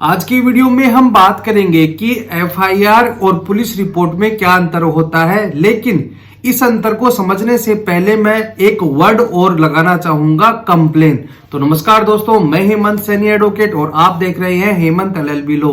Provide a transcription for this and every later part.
आज की वीडियो में हम बात करेंगे कि एफआईआर और पुलिस रिपोर्ट में क्या अंतर होता है। लेकिन इस अंतर को समझने से पहले मैं एक वर्ड और लगाना चाहूंगा, कंप्लेन। तो नमस्कार दोस्तों, मैं हेमंत सैनी एडवोकेट और आप देख रहे हैं हेमंत LLB लॉ।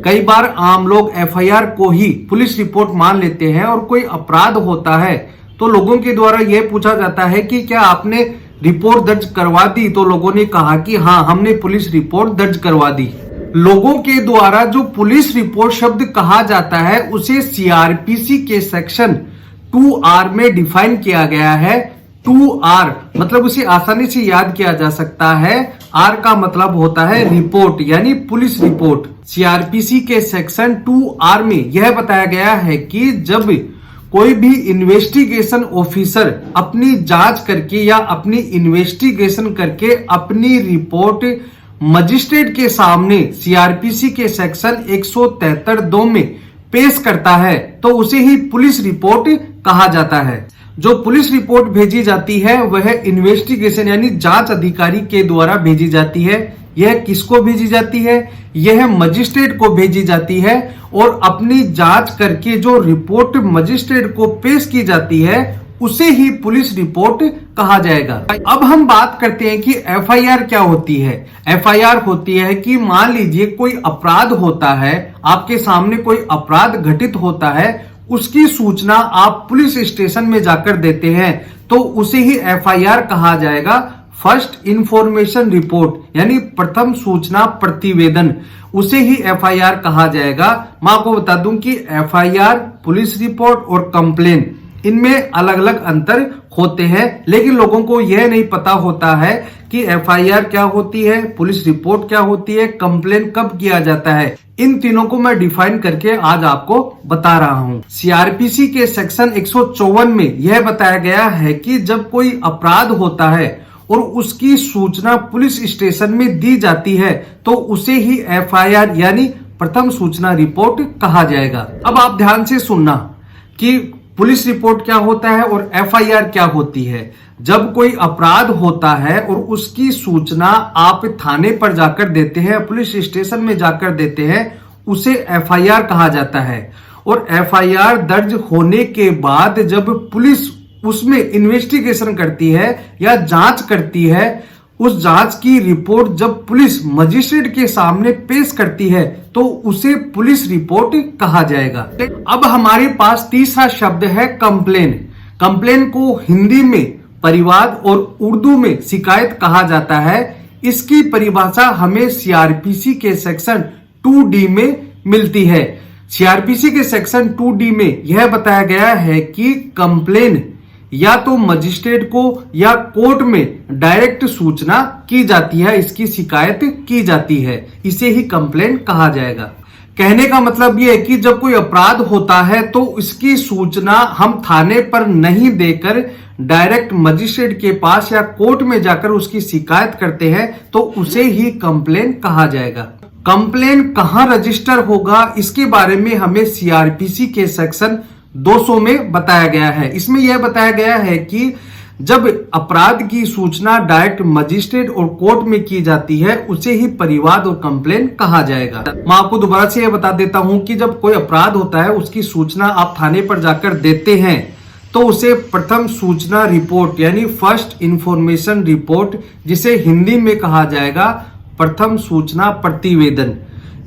कई बार आम लोग एफआईआर को ही पुलिस रिपोर्ट मान लेते हैं और कोई अपराध होता है तो लोगों के द्वारा यह पूछा जाता है कि क्या आपने रिपोर्ट दर्ज करवा दी। तो लोगों ने कहा कि हाँ, हमने पुलिस रिपोर्ट दर्ज करवा दी। लोगों के द्वारा जो पुलिस रिपोर्ट शब्द कहा जाता है उसे सीआरपीसी के सेक्शन 2R में डिफाइन किया गया है। 2R मतलब उसे आसानी से याद किया जा सकता है। R का मतलब होता है रिपोर्ट, यानी पुलिस रिपोर्ट। सीआरपीसी के सेक्शन 2R में यह बताया गया है कि जब कोई भी इन्वेस्टिगेशन ऑफिसर अपनी जांच करके या अपनी इन्वेस्टिगेशन करके अपनी रिपोर्ट मजिस्ट्रेट के सामने सीआरपीसी के सेक्शन 173(2) में पेश करता है तो उसे ही पुलिस रिपोर्ट कहा जाता है। जो पुलिस रिपोर्ट भेजी जाती है वह इन्वेस्टिगेशन यानी जांच अधिकारी के द्वारा भेजी जाती है। यह किसको भेजी जाती है? यह मजिस्ट्रेट को भेजी जाती है और अपनी जांच करके जो रिपोर्ट मजिस्ट्रेट को पेश की जाती है उसे ही पुलिस रिपोर्ट कहा जाएगा। अब हम बात करते हैं कि एफआईआर क्या होती है। एफआईआर होती है कि मान लीजिए कोई अपराध होता है, आपके सामने कोई अपराध घटित होता है, उसकी सूचना आप पुलिस स्टेशन में जाकर देते हैं तो उसे ही एफआईआर कहा जाएगा। फर्स्ट इंफॉर्मेशन रिपोर्ट यानी प्रथम सूचना प्रतिवेदन, उसे ही एफआईआर कहा जाएगा। मैं आपको बता दूं कि एफआईआर, पुलिस रिपोर्ट और कंप्लेन, इनमें अलग अलग अंतर होते हैं। लेकिन लोगों को यह नहीं पता होता है कि एफआईआर क्या होती है, पुलिस रिपोर्ट क्या होती है, कंप्लेन कब किया जाता है। इन तीनों को मैं डिफाइन करके आज आपको बता रहा हूं। सीआरपीसी के सेक्शन 154 में यह बताया गया है कि जब कोई अपराध होता है और उसकी सूचना पुलिस स्टेशन में दी जाती है तो उसे ही एफआईआर यानी प्रथम सूचना रिपोर्ट कहा जाएगा। अब आप ध्यान से सुनना कि पुलिस रिपोर्ट क्या होता है और एफआईआर क्या होती है। जब कोई अपराध होता है और उसकी सूचना आप थाने पर जाकर देते हैं, पुलिस स्टेशन में जाकर देते हैं, उसे एफआईआर कहा जाता है। और एफआईआर दर्ज होने के बाद जब पुलिस उसमें इन्वेस्टिगेशन करती है या जांच करती है, उस जांच की रिपोर्ट जब पुलिस मजिस्ट्रेट के सामने पेश करती है तो उसे पुलिस रिपोर्ट कहा जाएगा। अब हमारे पास तीसरा शब्द है कंप्लेन। कंप्लेन को हिंदी में परिवाद और उर्दू में शिकायत कहा जाता है। इसकी परिभाषा हमें सीआरपीसी के सेक्शन 2D में मिलती है। सीआरपीसी के सेक्शन 2D में यह बताया गया है कि कंप्लेन या तो मजिस्ट्रेट को या कोर्ट में डायरेक्ट सूचना की जाती है, इसकी शिकायत की जाती है, इसे ही कंप्लेन कहा जाएगा। कहने का मतलब यह है कि जब कोई अपराध होता है तो इसकी सूचना हम थाने पर नहीं देकर डायरेक्ट मजिस्ट्रेट के पास या कोर्ट में जाकर उसकी शिकायत करते हैं तो उसे ही कंप्लेन कहा जाएगा। कंप्लेन कहां रजिस्टर होगा इसके बारे में हमें सीआरपीसी के सेक्शन 200 में बताया गया है। इसमें यह बताया गया है कि जब अपराध की सूचना डायरेक्ट मजिस्ट्रेट और कोर्ट में की जाती है उसे ही परिवाद और कंप्लेन कहा जाएगा। मैं आपको दोबारा से यह बता देता हूं कि जब कोई अपराध होता है उसकी सूचना आप थाने पर जाकर देते हैं तो उसे प्रथम सूचना रिपोर्ट यानी फर्स्ट इंफॉर्मेशन रिपोर्ट, जिसे हिंदी में कहा जाएगा प्रथम सूचना प्रतिवेदन,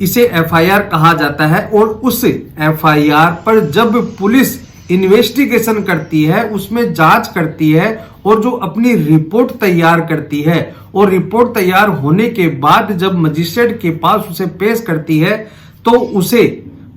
इसे एफआईआर कहा जाता है। और उस एफआईआर पर जब पुलिस इन्वेस्टिगेशन करती है, उसमें जांच करती है और जो अपनी रिपोर्ट तैयार करती है और रिपोर्ट तैयार होने के बाद जब मजिस्ट्रेट के पास उसे पेश करती है तो उसे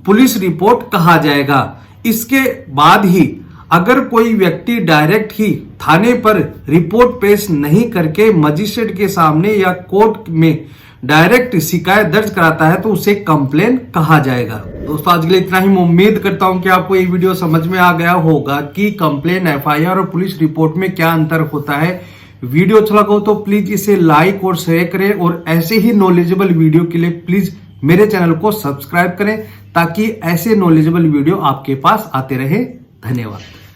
पुलिस रिपोर्ट कहा जाएगा। इसके बाद ही अगर कोई व्यक्ति डायरेक्ट ही थाने पर रिपोर्ट पेश नहीं करके मजिस्ट्रेट के सामने या कोर्ट में डायरेक्ट शिकायत दर्ज कराता है तो उसे कंप्लेन कहा जाएगा। दोस्तों, आज के लिए इतना ही। मैं उम्मीद करता हूं कि आपको ये वीडियो समझ में आ गया होगा कि कंप्लेन, एफआईआर और पुलिस रिपोर्ट में क्या अंतर होता है। वीडियो अच्छा लगा हो तो प्लीज इसे लाइक और शेयर करें और ऐसे ही नॉलेजेबल वीडियो के लिए प्लीज मेरे चैनल को सब्सक्राइब करें ताकि ऐसे नॉलेजेबल वीडियो आपके पास आते रहे। धन्यवाद।